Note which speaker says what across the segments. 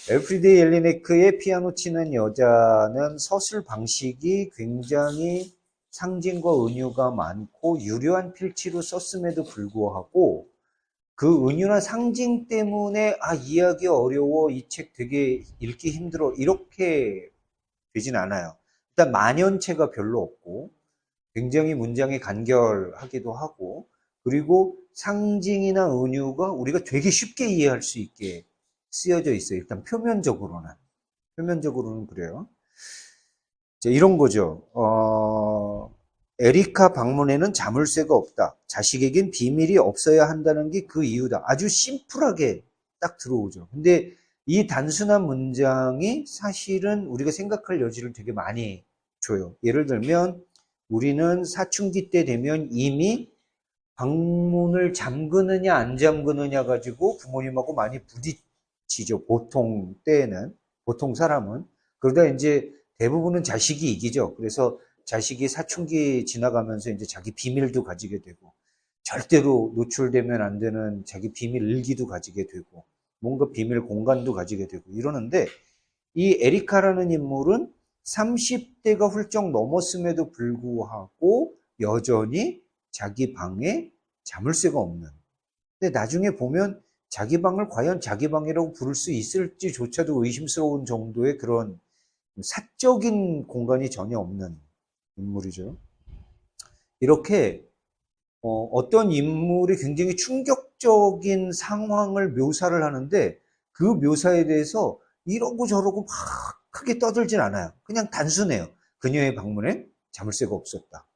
Speaker 1: 엘프리데 옐리네크의 피아노 치는 여자는 서술 방식이 굉장히 상징과 은유가 많고 유려한 필치로 썼음에도 불구하고 그 은유나 상징 때문에 이해하기 어려워, 이 책 되게 읽기 힘들어, 이렇게 되진 않아요. 일단 만연체가 별로 없고 굉장히 문장이 간결하기도 하고, 그리고 상징이나 은유가 우리가 되게 쉽게 이해할 수 있게 쓰여져 있어요. 일단 표면적으로는 그래요. 자, 이런 거죠. 에리카 방문에는 자물쇠가 없다. 자식에겐 비밀이 없어야 한다는 게 그 이유다. 아주 심플하게 딱 들어오죠. 근데 이 단순한 문장이 사실은 우리가 생각할 여지를 되게 많이 줘요. 예를 들면 우리는 사춘기 때 되면 이미 방문을 잠그느냐 안 잠그느냐 가지고 부모님하고 많이 부딪히죠. 보통 때에는, 보통 사람은. 그러다 이제 대부분은 자식이 이기죠. 그래서 자식이 사춘기 지나가면서 이제 자기 비밀도 가지게 되고, 절대로 노출되면 안 되는 자기 비밀 일기도 가지게 되고, 뭔가 비밀 공간도 가지게 되고 이러는데, 이 에리카라는 인물은 30대가 훌쩍 넘었음에도 불구하고 여전히 자기 방에 자물쇠가 없는. 근데 나중에 보면 자기 방을 과연 자기 방이라고 부를 수 있을지조차도 의심스러운 정도의 그런 사적인 공간이 전혀 없는 인물이죠. 이렇게 어떤 인물이 굉장히 충격적인 상황을 묘사를 하는데 그 묘사에 대해서 이러고 저러고 막 크게 떠들진 않아요. 그냥 단순해요. 그녀의 방문에 자물쇠가 없었다.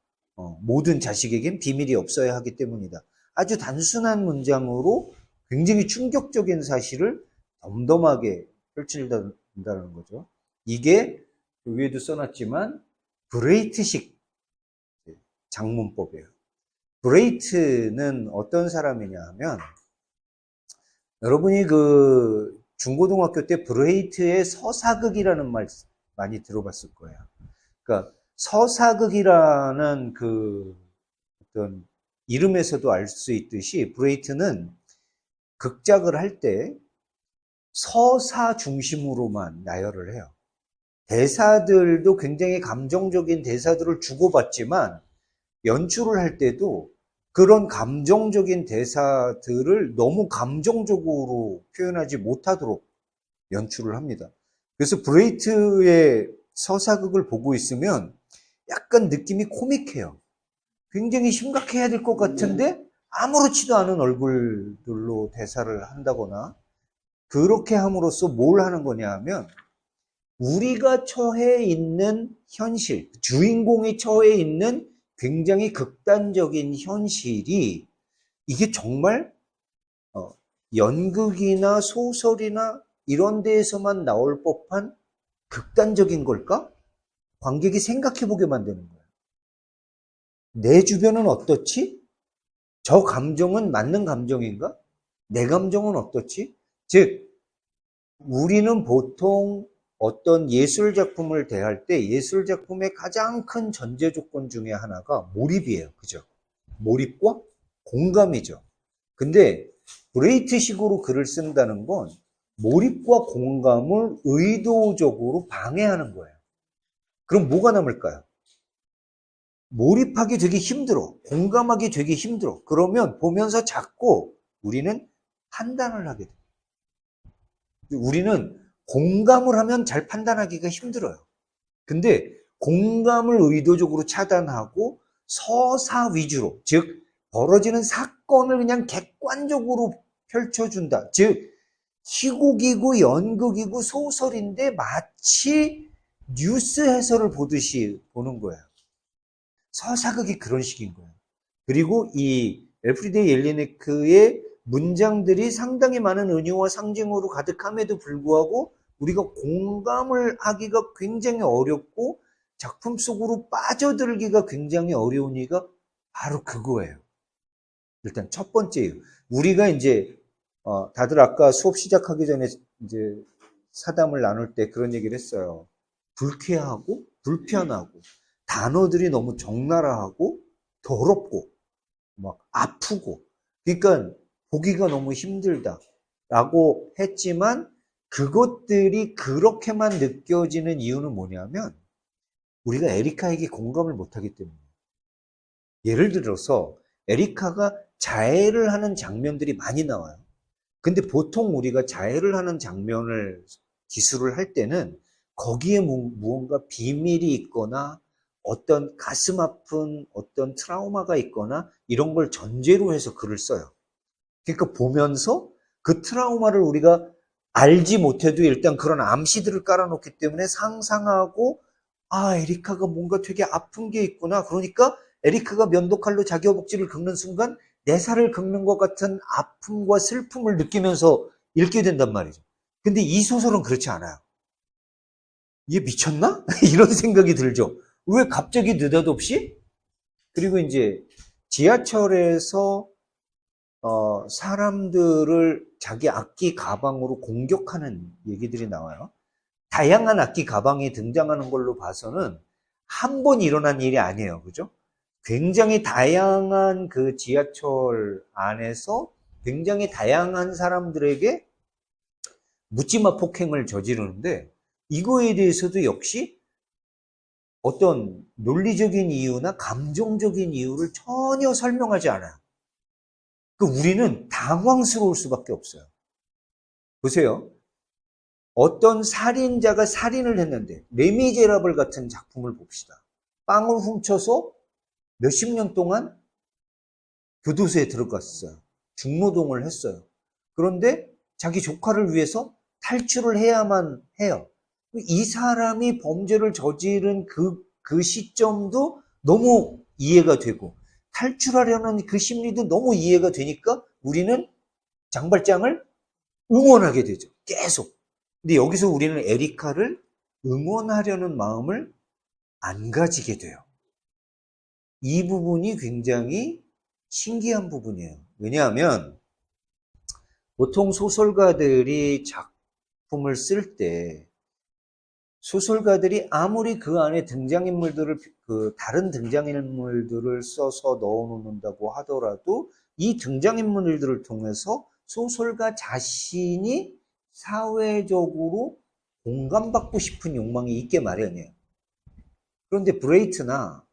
Speaker 1: 모든 자식에겐 비밀이 없어야 하기 때문이다. 아주 단순한 문장으로 굉장히 충격적인 사실을 덤덤하게 펼친다는 거죠. 이게 위에도 써놨지만 브레이트식 장문법이에요. 브레이트는 어떤 사람이냐 하면, 여러분이 그 중고등학교 때 브레이트의 서사극이라는 말 많이 들어봤을 거예요. 그러니까 서사극이라는 그 어떤 이름에서도 알 수 있듯이 브레이트는 극작을 할 때 서사 중심으로만 나열을 해요. 대사들도 굉장히 감정적인 대사들을 주고받지만 연출을 할 때도 그런 감정적인 대사들을 너무 감정적으로 표현하지 못하도록 연출을 합니다. 그래서 브레이트의 서사극을 보고 있으면 약간 느낌이 코믹해요. 굉장히 심각해야 될 것 같은데 아무렇지도 않은 얼굴들로 대사를 한다거나, 그렇게 함으로써 뭘 하는 거냐 하면 우리가 처해 있는 현실, 주인공이 처해 있는 굉장히 극단적인 현실이 이게 정말 연극이나 소설이나 이런 데에서만 나올 법한 극단적인 걸까? 관객이 생각해 보게 만드는 거예요. 내 주변은 어떻지? 저 감정은 맞는 감정인가? 내 감정은 어떻지? 즉, 우리는 보통 어떤 예술 작품을 대할 때 예술 작품의 가장 큰 전제 조건 중에 하나가 몰입이에요. 그죠? 몰입과 공감이죠. 근데 브레이트식으로 글을 쓴다는 건 몰입과 공감을 의도적으로 방해하는 거예요. 그럼 뭐가 남을까요? 몰입하기 되게 힘들어. 공감하기 되게 힘들어. 그러면 보면서 자꾸 우리는 판단을 하게 돼요. 우리는 공감을 하면 잘 판단하기가 힘들어요. 근데 공감을 의도적으로 차단하고 서사 위주로, 즉 벌어지는 사건을 그냥 객관적으로 펼쳐준다. 즉 희곡이고 연극이고 소설인데 마치 뉴스 해설을 보듯이 보는 거예요. 서사극이 그런 식인 거예요. 그리고 이 엘프리데 옐리네크의 문장들이 상당히 많은 은유와 상징으로 가득함에도 불구하고 우리가 공감을 하기가 굉장히 어렵고 작품 속으로 빠져들기가 굉장히 어려운 이유가 바로 그거예요. 일단 첫 번째예요. 우리가 이제 다들 아까 수업 시작하기 전에 이제 사담을 나눌 때 그런 얘기를 했어요. 불쾌하고 불편하고 단어들이 너무 적나라하고 더럽고 막 아프고, 그러니까 보기가 너무 힘들다라고 했지만 그것들이 그렇게만 느껴지는 이유는 뭐냐면 우리가 에리카에게 공감을 못하기 때문이에요. 예를 들어서 에리카가 자해를 하는 장면들이 많이 나와요. 근데 보통 우리가 자해를 하는 장면을 기술을 할 때는 거기에 무언가 비밀이 있거나 어떤 가슴 아픈 어떤 트라우마가 있거나 이런 걸 전제로 해서 글을 써요. 그러니까 보면서 그 트라우마를 우리가 알지 못해도 일단 그런 암시들을 깔아놓기 때문에 상상하고 아, 에리카가 뭔가 되게 아픈 게 있구나. 그러니까 에리카가 면도칼로 자기 허벅지를 긁는 순간 내 살을 긁는 것 같은 아픔과 슬픔을 느끼면서 읽게 된단 말이죠. 근데 이 소설은 그렇지 않아요. 얘 미쳤나? 이런 생각이 들죠. 왜 갑자기 느닷없이? 그리고 이제 지하철에서 사람들을 자기 악기 가방으로 공격하는 얘기들이 나와요. 다양한 악기 가방이 등장하는 걸로 봐서는 한 번 일어난 일이 아니에요. 그죠? 굉장히 다양한 그 지하철 안에서 굉장히 다양한 사람들에게 묻지마 폭행을 저지르는데 이거에 대해서도 역시 어떤 논리적인 이유나 감정적인 이유를 전혀 설명하지 않아요. 그 우리는 당황스러울 수밖에 없어요. 보세요. 어떤 살인자가 살인을 했는데 레미제라블 같은 작품을 봅시다. 빵을 훔쳐서 몇십 년 동안 교도소에 들어갔어요. 중노동을 했어요. 그런데 자기 조카를 위해서 탈출을 해야만 해요. 이 사람이 범죄를 저지른 그 시점도 너무 이해가 되고 탈출하려는 그 심리도 너무 이해가 되니까 우리는 장발장을 응원하게 되죠. 계속. 근데 여기서 우리는 에리카를 응원하려는 마음을 안 가지게 돼요. 이 부분이 굉장히 신기한 부분이에요. 왜냐하면 보통 소설가들이 작품을 쓸 때 소설가들이 아무리 그 안에 등장인물들을 다른 등장인물들을 써서 넣어놓는다고 하더라도 이 등장인물들을 통해서 소설가 자신이 사회적으로 공감받고 싶은 욕망이 있게 마련이에요. 그런데 브레이트나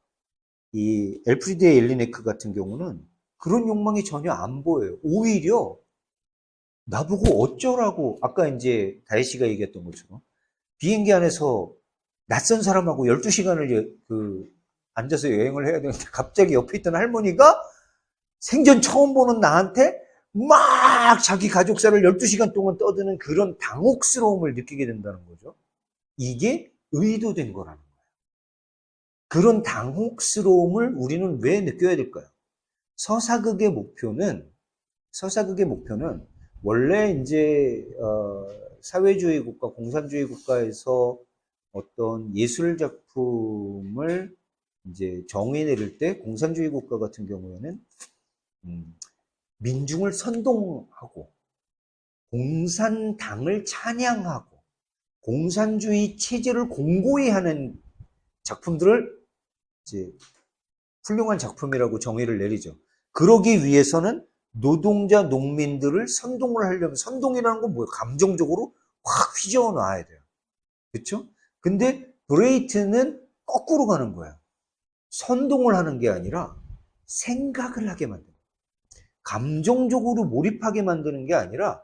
Speaker 1: 이 엘프리드 엘리네크 같은 경우는 그런 욕망이 전혀 안 보여요. 오히려 나보고 어쩌라고 아까 이제 다혜 씨가 얘기했던 것처럼 비행기 안에서 낯선 사람하고 12시간을 앉아서 여행을 해야 되는데 갑자기 옆에 있던 할머니가 생전 처음 보는 나한테 막 자기 가족사를 12시간 동안 떠드는 그런 당혹스러움을 느끼게 된다는 거죠. 이게 의도된 거라는 거예요. 그런 당혹스러움을 우리는 왜 느껴야 될까요? 서사극의 목표는 원래 이제 사회주의 국가, 공산주의 국가에서 어떤 예술 작품을 이제 정의 내릴 때 공산주의 국가 같은 경우에는 민중을 선동하고 공산당을 찬양하고 공산주의 체제를 공고히 하는 작품들을 이제 훌륭한 작품이라고 정의를 내리죠. 그러기 위해서는 노동자, 농민들을 선동을 하려면 선동이라는 건 뭐예요? 감정적으로 확 휘저어 놔야 돼요. 그렇죠? 근데 브레이트는 거꾸로 가는 거예요. 선동을 하는 게 아니라 생각을 하게 만드는 거예요. 감정적으로 몰입하게 만드는 게 아니라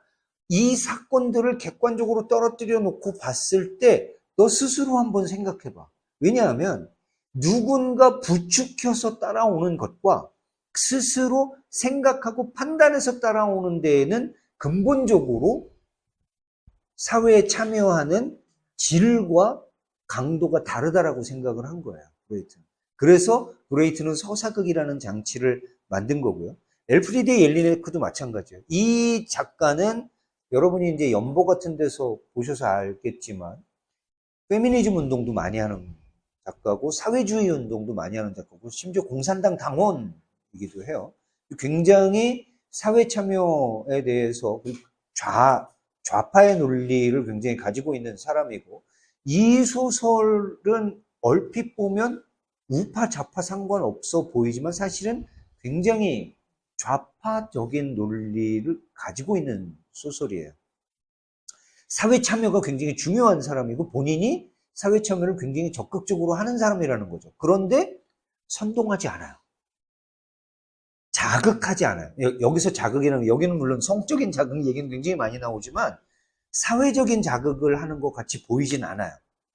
Speaker 1: 이 사건들을 객관적으로 떨어뜨려 놓고 봤을 때 너 스스로 한번 생각해 봐. 왜냐하면 누군가 부추겨서 따라오는 것과 스스로 생각하고 판단해서 따라오는 데에는 근본적으로 사회에 참여하는 질과 강도가 다르다라고 생각을 한 거예요. 브레이트는. 그래서 브레이트는 서사극이라는 장치를 만든 거고요. 엘프리드 옐리네크도 마찬가지예요. 이 작가는 여러분이 이제 연보 같은 데서 보셔서 알겠지만 페미니즘 운동도 많이 하는 작가고 사회주의 운동도 많이 하는 작가고 심지어 공산당 당원이기도 해요. 굉장히 사회 참여에 대해서 좌파의 논리를 굉장히 가지고 있는 사람이고 이 소설은 얼핏 보면 우파 좌파 상관없어 보이지만 사실은 굉장히 좌파적인 논리를 가지고 있는 소설이에요. 사회 참여가 굉장히 중요한 사람이고 본인이 사회 참여를 굉장히 적극적으로 하는 사람이라는 거죠. 그런데 선동하지 않아요. 자극하지 않아요. 여기서 자극이라는, 여기는 물론 성적인 자극 얘기는 굉장히 많이 나오지만 사회적인 자극을 하는 것 같이 보이진 않아요.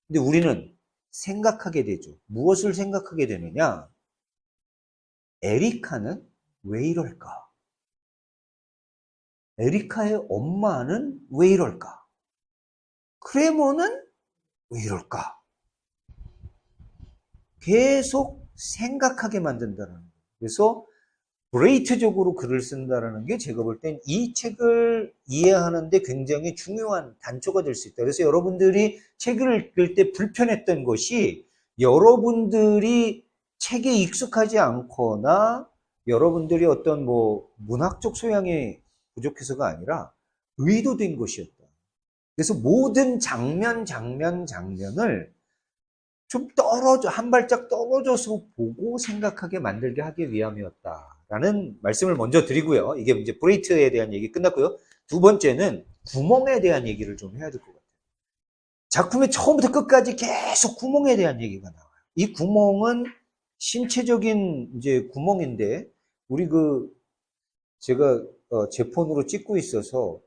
Speaker 1: 근데 우리는 생각하게 되죠. 무엇을 생각하게 되느냐? 에리카는 왜 이럴까? 에리카의 엄마는 왜 이럴까? 크레머는 왜 이럴까? 계속 생각하게 만든다는 거예요. 그래서 브레이트적으로 글을 쓴다는 게 제가 볼 땐 이 책을 이해하는데 굉장히 중요한 단초가 될 수 있다. 그래서 여러분들이 책을 읽을 때 불편했던 것이 여러분들이 책에 익숙하지 않거나 여러분들이 어떤 뭐 문학적 소양이 부족해서가 아니라 의도된 것이었다. 그래서 모든 장면을 좀 한 발짝 떨어져서 보고 생각하게 만들게 하기 위함이었다라는 말씀을 먼저 드리고요. 이게 이제 브레이트에 대한 얘기 끝났고요. 두 번째는 구멍에 대한 얘기를 좀 해야 될 것 같아요. 작품의 처음부터 끝까지 계속 구멍에 대한 얘기가 나와요. 이 구멍은 신체적인 이제 구멍인데, 우리 제가 제 폰으로 찍고 있어서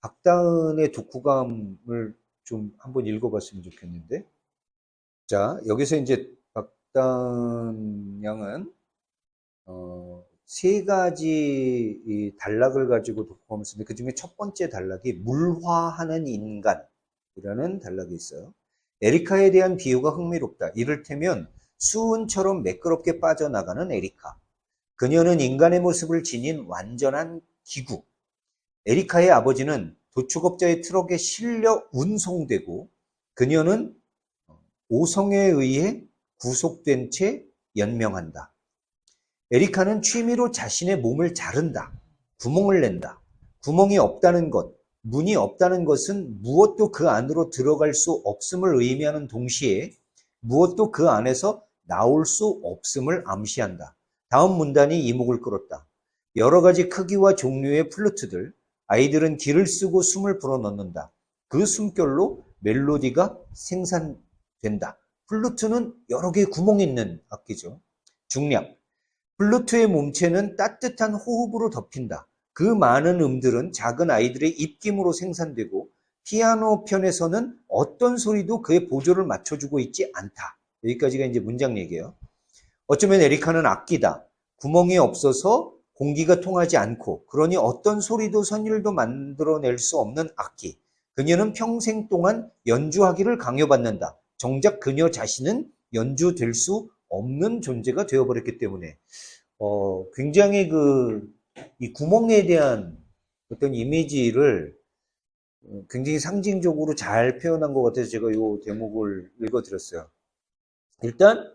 Speaker 1: 박다은의 독후감을 좀 한번 읽어봤으면 좋겠는데, 자, 여기서 이제 박다은 양은 세 가지 이 단락을 가지고 독후감을 쓰는데 그 중에 첫 번째 단락이 물화하는 인간이라는 단락이 있어요. 에리카에 대한 비유가 흥미롭다. 이를테면 수은처럼 매끄럽게 빠져나가는 에리카. 그녀는 인간의 모습을 지닌 완전한 기구. 에리카의 아버지는 도축업자의 트럭에 실려 운송되고 그녀는 오성에 의해 구속된 채 연명한다. 에리카는 취미로 자신의 몸을 자른다. 구멍을 낸다. 구멍이 없다는 것, 문이 없다는 것은 무엇도 그 안으로 들어갈 수 없음을 의미하는 동시에 무엇도 그 안에서 나올 수 없음을 암시한다. 다음 문단이 이목을 끌었다. 여러 가지 크기와 종류의 플루트들, 아이들은 기를 쓰고 숨을 불어넣는다. 그 숨결로 멜로디가 생산된다. 플루트는 여러 개의 구멍이 있는 악기죠. 중략. 플루트의 몸체는 따뜻한 호흡으로 덮인다. 그 많은 음들은 작은 아이들의 입김으로 생산되고 피아노 편에서는 어떤 소리도 그의 보조를 맞춰주고 있지 않다. 여기까지가 이제 문장 얘기예요. 어쩌면 에리카는 악기다. 구멍이 없어서 공기가 통하지 않고 그러니 어떤 소리도 선율도 만들어낼 수 없는 악기. 그녀는 평생 동안 연주하기를 강요받는다. 정작 그녀 자신은 연주될 수 없는 존재가 되어버렸기 때문에 굉장히 이 구멍에 대한 어떤 이미지를 굉장히 상징적으로 잘 표현한 것 같아서 제가 이 대목을 읽어드렸어요. 일단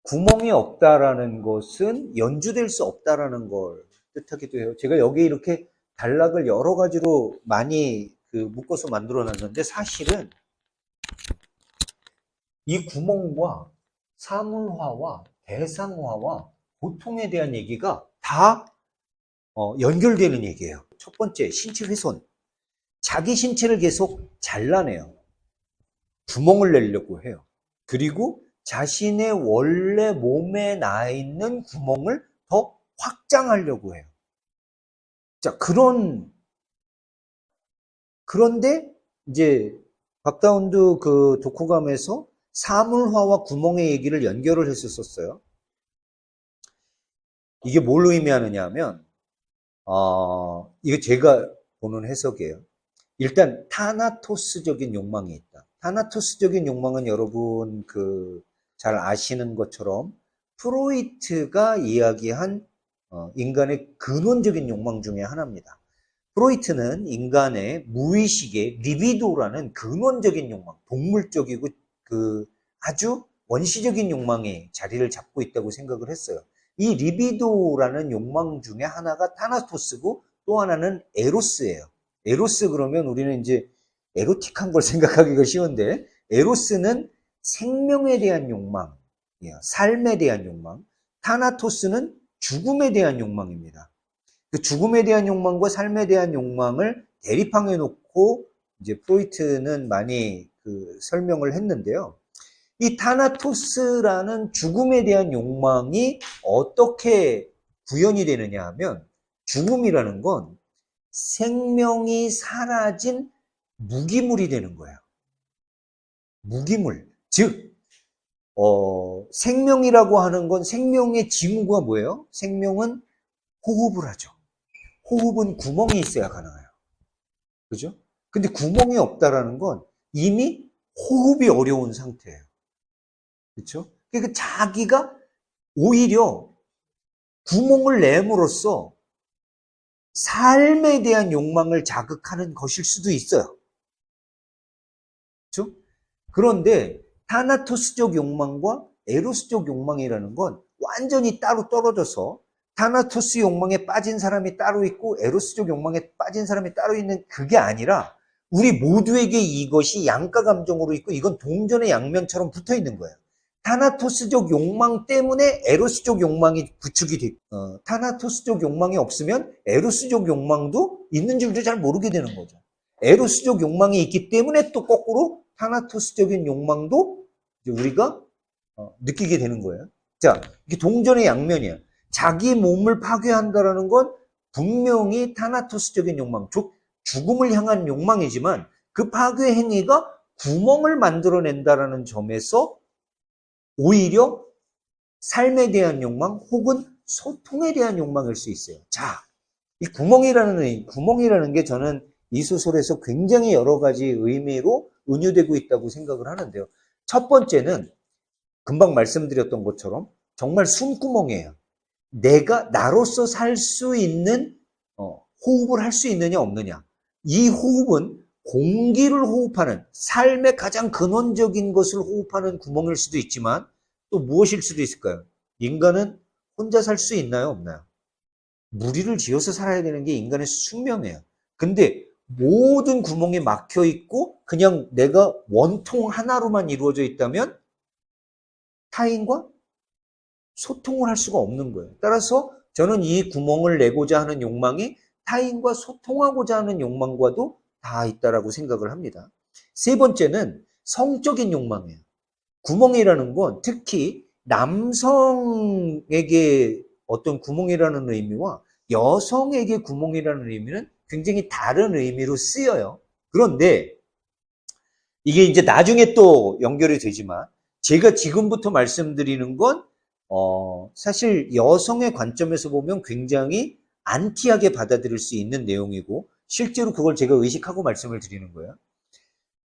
Speaker 1: 구멍이 없다라는 것은 연주될 수 없다라는 걸 뜻하기도 해요. 제가 여기 이렇게 단락을 여러 가지로 많이 묶어서 만들어 놨는데 사실은 이 구멍과 사물화와 대상화와 고통에 대한 얘기가 다 연결되는 얘기예요. 첫 번째, 신체 훼손. 자기 신체를 계속 잘라내요. 구멍을 내려고 해요. 그리고 자신의 원래 몸에 나 있는 구멍을 더 확장하려고 해요. 자, 그런데 이제 박다운도 그 독후감에서 사물화와 구멍의 얘기를 연결을 했었어요. 이게 뭘 의미하느냐 하면, 이거 제가 보는 해석이에요. 일단, 타나토스적인 욕망이 있다. 타나토스적인 욕망은 여러분 잘 아시는 것처럼 프로이트가 이야기한 인간의 근원적인 욕망 중에 하나입니다. 프로이트는 인간의 무의식의 리비도라는 근원적인 욕망, 동물적이고 아주 원시적인 욕망이 자리를 잡고 있다고 생각을 했어요. 이 리비도라는 욕망 중에 하나가 타나토스고 또 하나는 에로스예요. 에로스 그러면 우리는 이제 에로틱한 걸 생각하기가 쉬운데 에로스는 생명에 대한 욕망, 삶에 대한 욕망, 타나토스는 죽음에 대한 욕망입니다. 그 죽음에 대한 욕망과 삶에 대한 욕망을 대립항해 놓고 이제 프로이트는 많이 설명을 했는데요. 이 타나토스라는 죽음에 대한 욕망이 어떻게 구현이 되느냐 하면, 죽음이라는 건 생명이 사라진 무기물이 되는 거예요. 무기물. 즉, 생명이라고 하는 건, 생명의 징후가 뭐예요? 생명은 호흡을 하죠. 호흡은 구멍이 있어야 가능해요. 그죠? 근데 구멍이 없다라는 건 이미 호흡이 어려운 상태예요. 그렇죠? 그러니까 자기가 오히려 구멍을 내므로써 삶에 대한 욕망을 자극하는 것일 수도 있어요. 그렇죠? 그런데 타나토스적 욕망과 에로스적 욕망이라는 건 완전히 따로 떨어져서, 타나토스 욕망에 빠진 사람이 따로 있고 에로스적 욕망에 빠진 사람이 따로 있는 그게 아니라, 우리 모두에게 이것이 양가 감정으로 있고 이건 동전의 양면처럼 붙어 있는 거예요. 타나토스적 욕망 때문에 에로스적 욕망이 구축이 되고, 타나토스적 욕망이 없으면 에로스적 욕망도 있는 줄도 잘 모르게 되는 거죠. 에로스적 욕망이 있기 때문에 또 거꾸로 타나토스적인 욕망도 이제 우리가 느끼게 되는 거예요. 자, 이게 동전의 양면이야. 자기 몸을 파괴한다라는 건 분명히 타나토스적인 욕망, 즉 죽음을 향한 욕망이지만, 그 파괴 행위가 구멍을 만들어낸다라는 점에서 오히려 삶에 대한 욕망 혹은 소통에 대한 욕망일 수 있어요. 자, 이 구멍이라는 게 저는 이 소설에서 굉장히 여러 가지 의미로 은유되고 있다고 생각을 하는데요. 첫 번째는 금방 말씀드렸던 것처럼 정말 숨구멍이에요. 내가 나로서 살 수 있는 호흡을 할 수 있느냐 없느냐. 이 호흡은 공기를 호흡하는, 삶의 가장 근원적인 것을 호흡하는 구멍일 수도 있지만, 또 무엇일 수도 있을까요? 인간은 혼자 살 수 있나요 없나요? 무리를 지어서 살아야 되는 게 인간의 숙명이에요. 근데 모든 구멍이 막혀 있고 그냥 내가 원통 하나로만 이루어져 있다면 타인과 소통을 할 수가 없는 거예요. 따라서 저는 이 구멍을 내고자 하는 욕망이 타인과 소통하고자 하는 욕망과도 다 있다라고 생각을 합니다. 세 번째는 성적인 욕망이에요. 구멍이라는 건 특히 남성에게 어떤 구멍이라는 의미와 여성에게 구멍이라는 의미는 굉장히 다른 의미로 쓰여요. 그런데 이게 이제 나중에 또 연결이 되지만, 제가 지금부터 말씀드리는 건 사실 여성의 관점에서 보면 굉장히 안티하게 받아들일 수 있는 내용이고, 실제로 그걸 제가 의식하고 말씀을 드리는 거예요.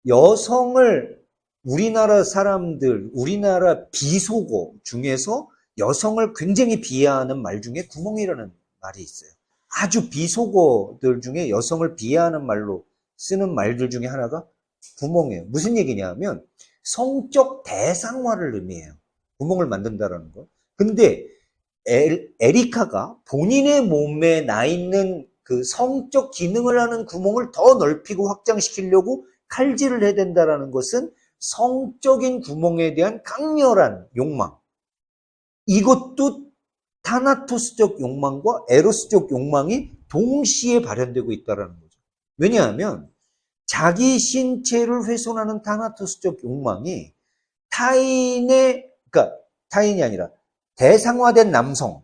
Speaker 1: 여성을, 우리나라 사람들, 우리나라 비속어 중에서 여성을 굉장히 비하하는 말 중에 구멍이라는 말이 있어요. 아주 비속어들 중에 여성을 비하하는 말로 쓰는 말들 중에 하나가 구멍이에요. 무슨 얘기냐면 성적 대상화를 의미해요. 구멍을 만든다라는 거. 근데 에리카가 본인의 몸에 나 있는 그 성적 기능을 하는 구멍을 더 넓히고 확장시키려고 칼질을 해야 된다라는 것은 성적인 구멍에 대한 강렬한 욕망. 이것도 타나토스적 욕망과 에로스적 욕망이 동시에 발현되고 있다는 거죠. 왜냐하면 자기 신체를 훼손하는 타나토스적 욕망이 그러니까 타인이 아니라 대상화된 남성을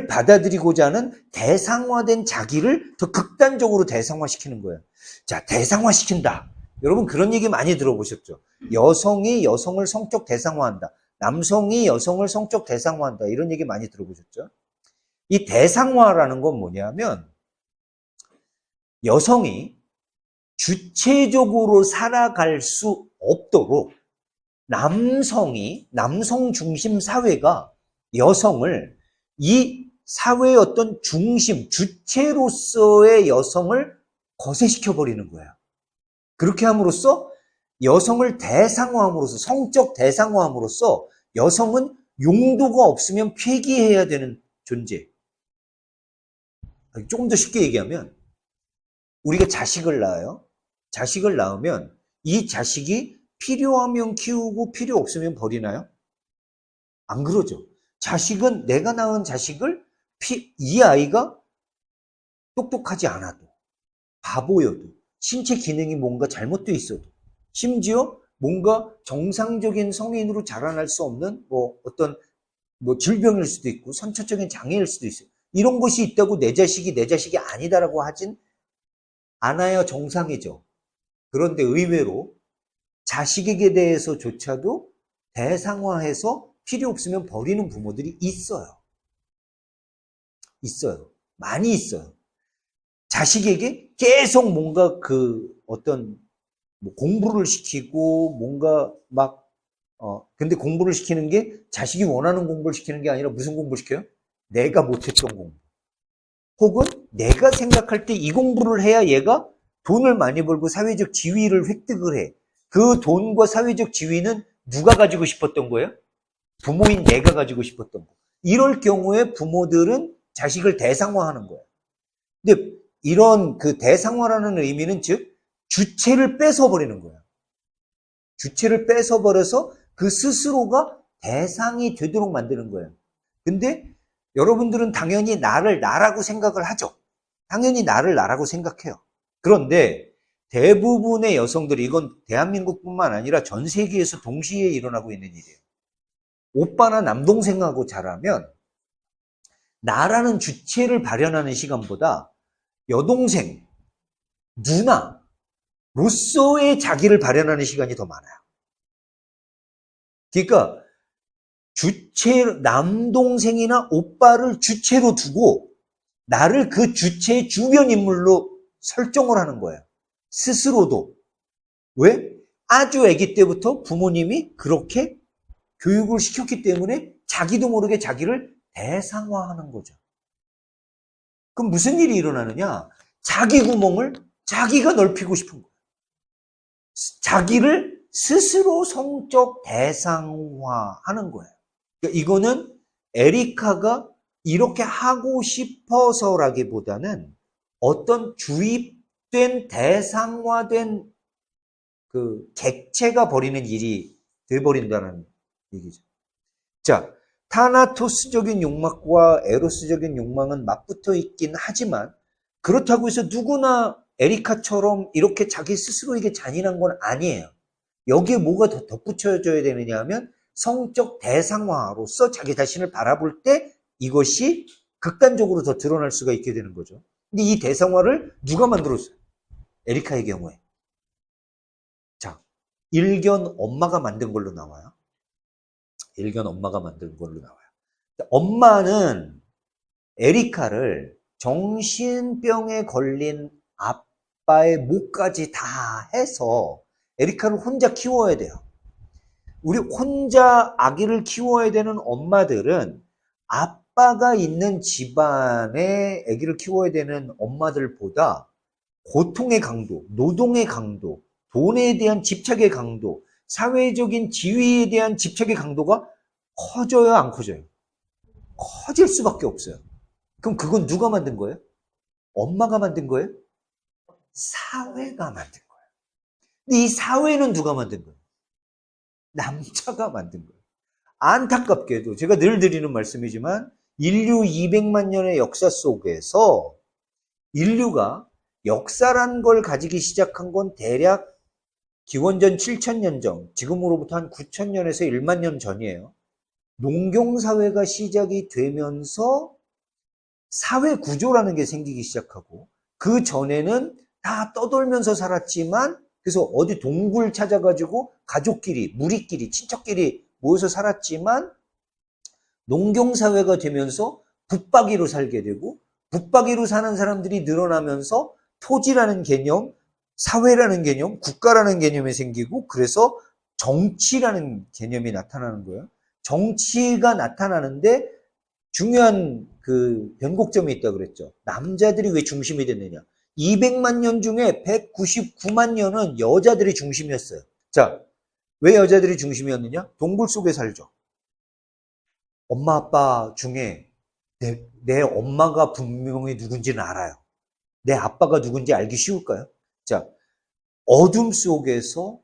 Speaker 1: 받아들이고자 하는 대상화된 자기를 더 극단적으로 대상화시키는 거예요. 자, 대상화시킨다. 여러분 그런 얘기 많이 들어보셨죠? 여성이 여성을 성적 대상화한다. 남성이 여성을 성적 대상화한다. 이런 얘기 많이 들어보셨죠? 이 대상화라는 건 뭐냐면 여성이 주체적으로 살아갈 수 없도록 남성 중심 사회가 여성을 이 사회의 어떤 중심, 주체로서의 여성을 거세시켜버리는 거예요. 그렇게 함으로써 여성을 대상화함으로써, 성적 대상화함으로써 여성은 용도가 없으면 폐기해야 되는 존재. 조금 더 쉽게 얘기하면 우리가 자식을 낳아요. 자식을 낳으면 이 자식이 필요하면 키우고 필요 없으면 버리나요? 안 그러죠. 자식은, 내가 낳은 자식을 이 아이가 똑똑하지 않아도, 바보여도, 신체 기능이 뭔가 잘못되어 있어도, 심지어 뭔가 정상적인 성인으로 자라날 수 없는 어떤 질병일 수도 있고 선천적인 장애일 수도 있어요. 이런 것이 있다고 내 자식이 아니다라고 하진 않아야 정상이죠. 그런데 의외로 자식에게 대해서조차도 대상화해서 필요 없으면 버리는 부모들이 있어요. 있어요. 많이 있어요. 자식에게 계속 뭔가 어떤 공부를 시키고 뭔가 근데 공부를 시키는 게 자식이 원하는 공부를 시키는 게 아니라 무슨 공부를 시켜요? 내가 못했던 공부. 혹은 내가 생각할 때 이 공부를 해야 얘가 돈을 많이 벌고 사회적 지위를 획득을 해. 그 돈과 사회적 지위는 누가 가지고 싶었던 거예요? 부모인 내가 가지고 싶었던 거. 이럴 경우에 부모들은 자식을 대상화하는 거예요. 근데 이런 대상화라는 의미는 즉 주체를 뺏어버리는 거예요. 주체를 뺏어버려서 그 스스로가 대상이 되도록 만드는 거예요. 근데 여러분들은 당연히 나를 나라고 생각을 하죠. 당연히 나를 나라고 생각해요. 그런데 대부분의 여성들이, 이건 대한민국뿐만 아니라 전 세계에서 동시에 일어나고 있는 일이에요. 오빠나 남동생하고 자라면 나라는 주체를 발현하는 시간보다 여동생, 누나로서의 자기를 발현하는 시간이 더 많아요. 그러니까 남동생이나 오빠를 주체로 두고 나를 그 주체의 주변 인물로 설정을 하는 거예요. 스스로도. 왜? 아주 아기 때부터 부모님이 그렇게 교육을 시켰기 때문에 자기도 모르게 자기를 대상화하는 거죠. 그럼 무슨 일이 일어나느냐? 자기 구멍을 자기가 넓히고 싶은 거예요. 자기를 스스로 성적 대상화하는 거예요. 그러니까 이거는 에리카가 이렇게 하고 싶어서라기보다는 어떤 주입된 대상화된 객체가 벌이는 일이 돼버린다는 얘기죠. 자, 타나토스적인 욕망과 에로스적인 욕망은 맞붙어 있긴 하지만 그렇다고 해서 누구나 에리카처럼 이렇게 자기 스스로에게 잔인한 건 아니에요. 여기에 뭐가 더 덧붙여져야 되느냐 하면 성적 대상화로서 자기 자신을 바라볼 때 이것이 극단적으로 더 드러날 수가 있게 되는 거죠. 근데 이 대상화를 누가 만들었어요? 에리카의 경우에. 자, 일견 엄마가 만든 걸로 나와요. 일견 엄마가 만든 걸로 나와요. 엄마는 에리카를 정신병에 걸린 아빠의 목까지 다 해서 에리카를 혼자 키워야 돼요. 우리 혼자 아기를 키워야 되는 엄마들은 아빠가 있는 집안에 아기를 키워야 되는 엄마들보다 고통의 강도, 노동의 강도, 돈에 대한 집착의 강도, 사회적인 지위에 대한 집착의 강도가 커져요, 안 커져요? 커질 수밖에 없어요. 그럼 그건 누가 만든 거예요? 엄마가 만든 거예요? 사회가 만든 거예요. 근데 이 사회는 누가 만든 거예요? 남자가 만든 거예요. 안타깝게도 제가 늘 드리는 말씀이지만 인류 200만 년의 역사 속에서 인류가 역사란 걸 가지기 시작한 건 대략 기원전 7,000년 전, 지금으로부터 한 9,000년에서 1만 년 전이에요. 농경사회가 시작이 되면서 사회 구조라는 게 생기기 시작하고 그 전에는 다 떠돌면서 살았지만 그래서 어디 동굴 찾아가지고 가족끼리, 무리끼리, 친척끼리 모여서 살았지만 농경사회가 되면서 붙박이로 살게 되고 붙박이로 사는 사람들이 늘어나면서 토지라는 개념, 사회라는 개념, 국가라는 개념이 생기고 그래서 정치라는 개념이 나타나는 거예요. 정치가 나타나는데 중요한 변곡점이 있다고 그랬죠. 남자들이 왜 중심이 됐느냐. 200만 년 중에 199만 년은 여자들이 중심이었어요. 자, 왜 여자들이 중심이었느냐? 동굴 속에 살죠. 엄마 아빠 중에 내 엄마가 분명히 누군지는 알아요. 내 아빠가 누군지 알기 쉬울까요? 자, 어둠 속에서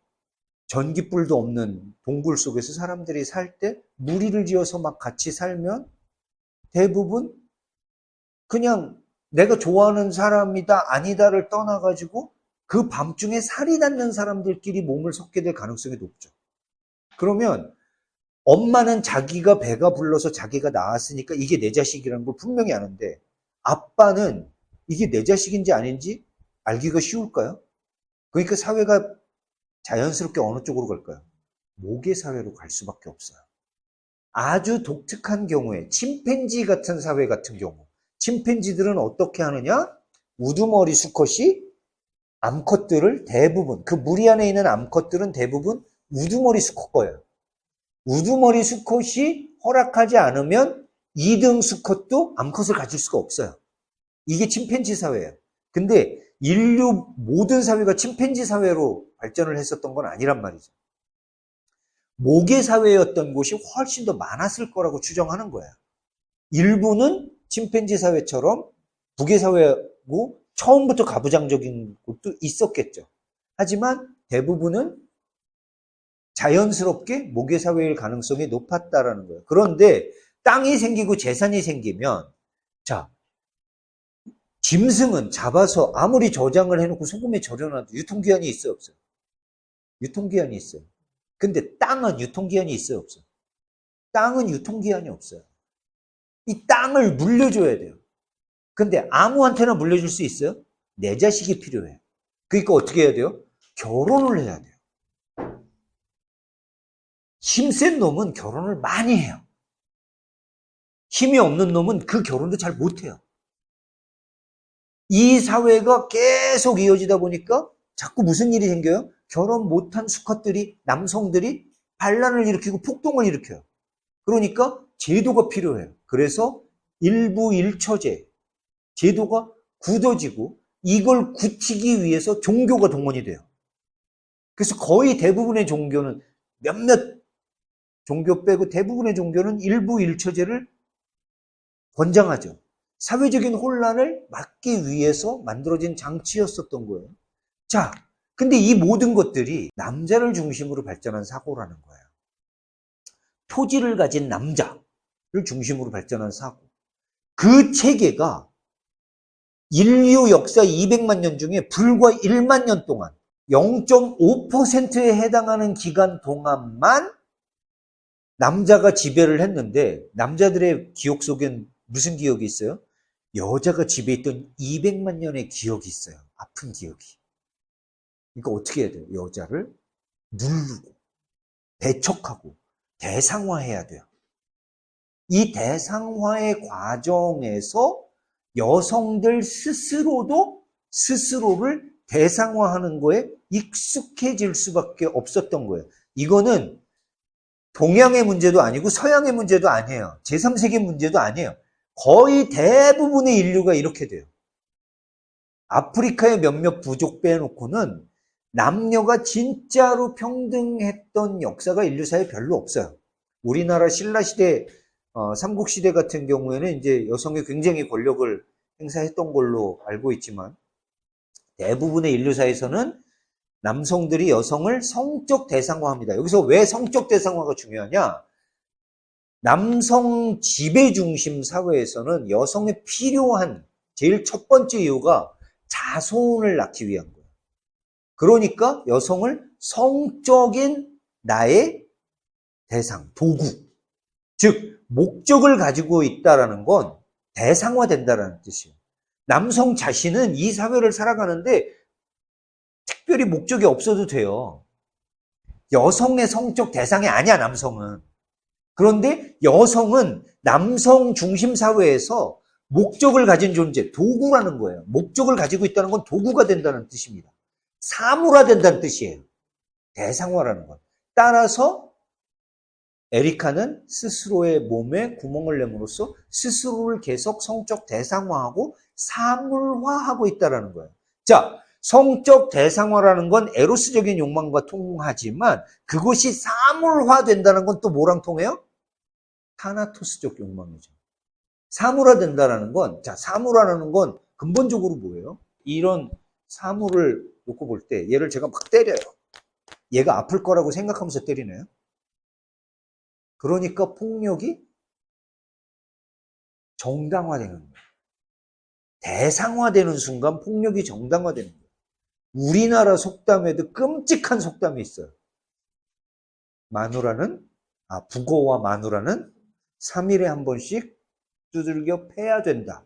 Speaker 1: 전기불도 없는 동굴 속에서 사람들이 살 때 무리를 지어서 막 같이 살면 대부분 그냥 내가 좋아하는 사람이다 아니다를 떠나가지고 그 밤중에 살이 닿는 사람들끼리 몸을 섞게 될 가능성이 높죠. 그러면 엄마는 자기가 배가 불러서 자기가 낳았으니까 이게 내 자식이라는 걸 분명히 아는데 아빠는 이게 내 자식인지 아닌지 알기가 쉬울까요? 그러니까 사회가 자연스럽게 어느 쪽으로 갈까요? 모계 사회로 갈 수밖에 없어요. 아주 독특한 경우에 침팬지 같은 사회 같은 경우 침팬지들은 어떻게 하느냐? 우두머리 수컷이 암컷들을 대부분 그 무리 안에 있는 암컷들은 대부분 우두머리 수컷 거예요. 우두머리 수컷이 허락하지 않으면 2등 수컷도 암컷을 가질 수가 없어요. 이게 침팬지 사회예요. 근데 인류 모든 사회가 침팬지 사회로 발전을 했었던 건 아니란 말이죠. 모계 사회였던 곳이 훨씬 더 많았을 거라고 추정하는 거예요. 일부는 침팬지 사회처럼 부계 사회고 처음부터 가부장적인 곳도 있었겠죠. 하지만 대부분은 자연스럽게 모계 사회일 가능성이 높았다라는 거예요. 그런데 땅이 생기고 재산이 생기면 자 짐승은 잡아서 아무리 저장을 해놓고 소금에 절여놔도 유통기한이 있어요, 없어요? 유통기한이 있어요. 근데 땅은 유통기한이 있어요, 없어요? 땅은 유통기한이 없어요. 이 땅을 물려줘야 돼요. 근데 아무한테나 물려줄 수 있어요? 내 자식이 필요해요. 그러니까 어떻게 해야 돼요? 결혼을 해야 돼요. 힘센 놈은 결혼을 많이 해요. 힘이 없는 놈은 그 결혼도 잘 못해요. 이 사회가 계속 이어지다 보니까 자꾸 무슨 일이 생겨요? 결혼 못한 수컷들이, 남성들이 반란을 일으키고 폭동을 일으켜요. 그러니까 제도가 필요해요. 그래서 일부 일처제, 제도가 굳어지고 이걸 굳히기 위해서 종교가 동원이 돼요. 그래서 거의 대부분의 종교는 몇몇 종교 빼고 대부분의 종교는 일부 일처제를 권장하죠. 사회적인 혼란을 막기 위해서 만들어진 장치였었던 거예요. 자, 근데 이 모든 것들이 남자를 중심으로 발전한 사고라는 거예요. 토지를 가진 남자를 중심으로 발전한 사고. 그 체계가 인류 역사 200만 년 중에 불과 1만 년 동안 0.5%에 해당하는 기간 동안만 남자가 지배를 했는데 남자들의 기억 속엔 무슨 기억이 있어요? 여자가 지배했던 200만 년의 기억이 있어요. 아픈 기억이. 그러니까 어떻게 해야 돼요? 여자를 누르고 배척하고 대상화해야 돼요. 이 대상화의 과정에서 여성들 스스로도 스스로를 대상화하는 거에 익숙해질 수밖에 없었던 거예요. 이거는 동양의 문제도 아니고 서양의 문제도 아니에요. 제3세계 문제도 아니에요. 거의 대부분의 인류가 이렇게 돼요. 아프리카의 몇몇 부족 빼놓고는 남녀가 진짜로 평등했던 역사가 인류사에 별로 없어요. 우리나라 신라시대, 삼국시대 같은 경우에는 이제 여성이 굉장히 권력을 행사했던 걸로 알고 있지만 대부분의 인류사에서는 남성들이 여성을 성적 대상화합니다. 여기서 왜 성적 대상화가 중요하냐? 남성 지배 중심 사회에서는 여성에 필요한 제일 첫 번째 이유가 자손을 낳기 위한 거예요. 그러니까 여성을 성적인 나의 대상, 도구, 즉 목적을 가지고 있다는 건 대상화된다는 뜻이에요. 남성 자신은 이 사회를 살아가는데 특별히 목적이 없어도 돼요. 여성의 성적 대상이 아니야, 남성은. 그런데 여성은 남성 중심 사회에서 목적을 가진 존재, 도구라는 거예요. 목적을 가지고 있다는 건 도구가 된다는 뜻입니다. 사물화된다는 뜻이에요. 대상화라는 건. 따라서 에리카는 스스로의 몸에 구멍을 내므로써 스스로를 계속 성적 대상화하고 사물화하고 있다는 거예요. 자, 성적 대상화라는 건 에로스적인 욕망과 통하지만 그것이 사물화된다는 건 또 뭐랑 통해요? 타나토스적 욕망이죠. 사물화된다는 건, 자, 사물화라는 건 근본적으로 뭐예요? 이런 사물을 놓고 볼 때 얘를 제가 막 때려요. 얘가 아플 거라고 생각하면서 때리나요? 그러니까 폭력이 정당화되는 거예요. 대상화되는 순간 폭력이 정당화되는 거예요. 우리나라 속담에도 끔찍한 속담이 있어요. 북어와 마누라는 3일에 한 번씩 두들겨 패야 된다.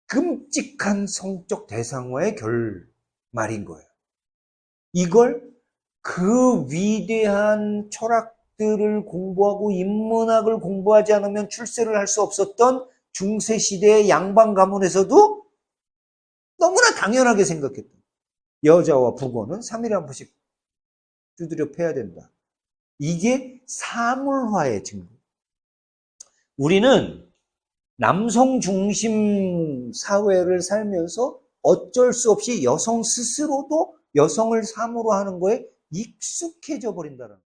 Speaker 1: 끔찍한 성적 대상화의 결말인 거예요. 이걸 그 위대한 철학들을 공부하고 인문학을 공부하지 않으면 출세를 할 수 없었던 중세시대의 양반 가문에서도 너무나 당연하게 생각했다. 여자와 북어는 3일에 한 번씩 두드려 패야 된다. 이게 사물화의 증거. 우리는 남성 중심 사회를 살면서 어쩔 수 없이 여성 스스로도 여성을 사물화 하는 거에 익숙해져 버린다는 거예요.